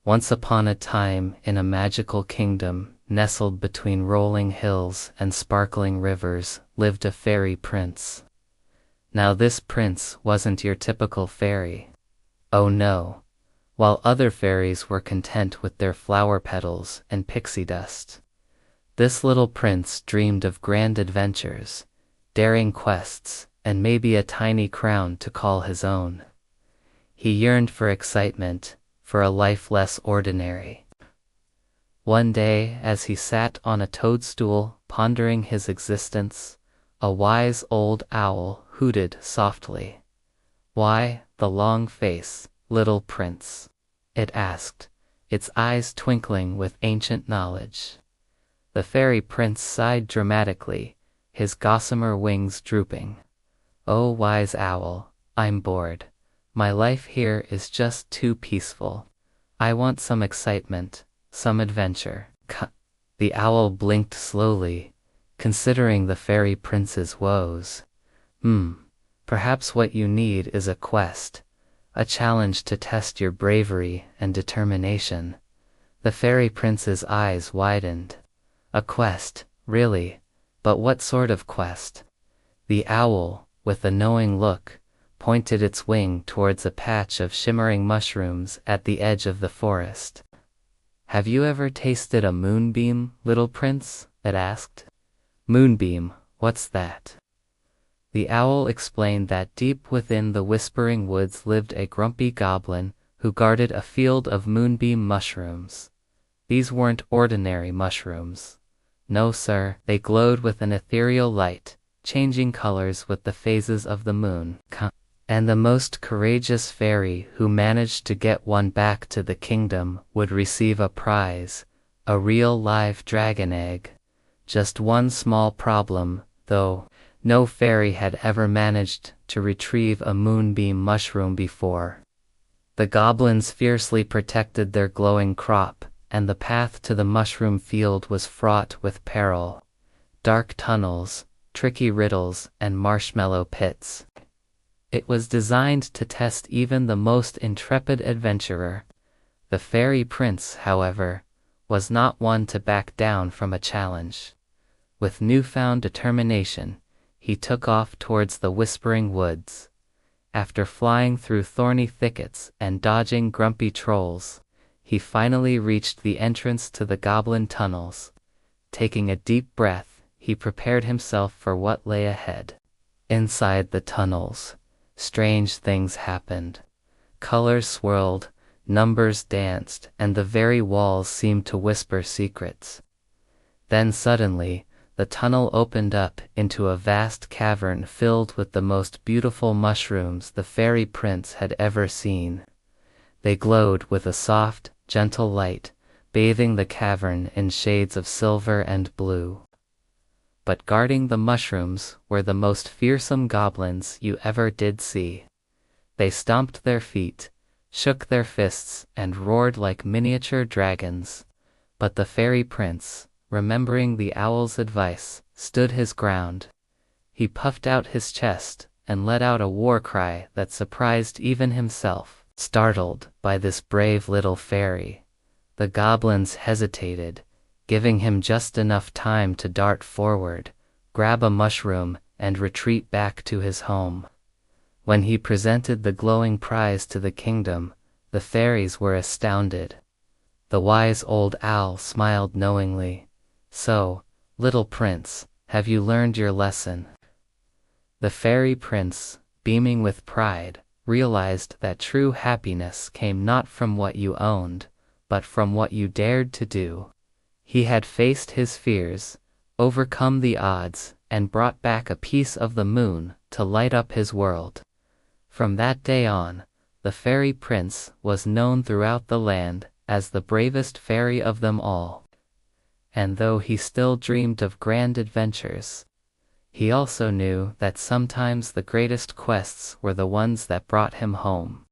Once upon a time, in a magical kingdom, nestled between rolling hills and sparkling rivers, lived a fairy prince. Now this prince wasn't your typical fairy. Oh no. While other fairies were content with their flower petals and pixie dust, this little prince dreamed of grand adventures, daring quests, and maybe a tiny crown to call his own. He yearned for excitement, for a life less ordinary. One day, as he sat on a toadstool pondering his existence, a wise old owl hooted softly. "Why the long face, little prince?" it asked, its eyes twinkling with ancient knowledge. The fairy prince sighed dramatically, his gossamer wings drooping. "Oh, wise owl, I'm bored. My life here is just too peaceful. I want some excitement, some adventure." The owl blinked slowly, considering the fairy prince's woes. Perhaps what you need is a quest, a challenge to test your bravery and determination." The fairy prince's eyes widened. A quest, really? But what sort of quest? The owl, with a knowing look, pointed its wing towards a patch of shimmering mushrooms at the edge of the forest. "Have you ever tasted a moonbeam, little prince?" it asked. "Moonbeam, what's that?" The owl explained that deep within the whispering woods lived a grumpy goblin who guarded a field of moonbeam mushrooms. These weren't ordinary mushrooms. No, sir, they glowed with an ethereal light, changing colors with the phases of the moon. And the most courageous fairy who managed to get one back to the kingdom would receive a prize, a real live dragon egg. Just one small problem, though. No fairy had ever managed to retrieve a moonbeam mushroom before. The goblins fiercely protected their glowing crop, and the path to the mushroom field was fraught with peril. Dark tunnels, tricky riddles, and marshmallow pits. It was designed to test even the most intrepid adventurer. The fairy prince, however, was not one to back down from a challenge. With newfound determination, he took off towards the whispering woods. After flying through thorny thickets and dodging grumpy trolls, he finally reached the entrance to the goblin tunnels. Taking a deep breath, he prepared himself for what lay ahead. Inside the tunnels, strange things happened. Colors swirled, numbers danced, and the very walls seemed to whisper secrets. Then suddenly, the tunnel opened up into a vast cavern filled with the most beautiful mushrooms the fairy prince had ever seen. They glowed with a soft, gentle light, bathing the cavern in shades of silver and blue. But guarding the mushrooms were the most fearsome goblins you ever did see. They stomped their feet, shook their fists, and roared like miniature dragons. But the fairy prince, remembering the owl's advice, stood his ground. He puffed out his chest and let out a war cry that surprised even himself. Startled by this brave little fairy, the goblins hesitated, giving him just enough time to dart forward, grab a mushroom, and retreat back to his home. When he presented the glowing prize to the kingdom, the fairies were astounded. The wise old owl smiled knowingly. "So, little prince, have you learned your lesson?" The fairy prince, beaming with pride, realized that true happiness came not from what you owned, but from what you dared to do. He had faced his fears, overcome the odds, and brought back a piece of the moon to light up his world. From that day on, the fairy prince was known throughout the land as the bravest fairy of them all. And though he still dreamed of grand adventures, he also knew that sometimes the greatest quests were the ones that brought him home.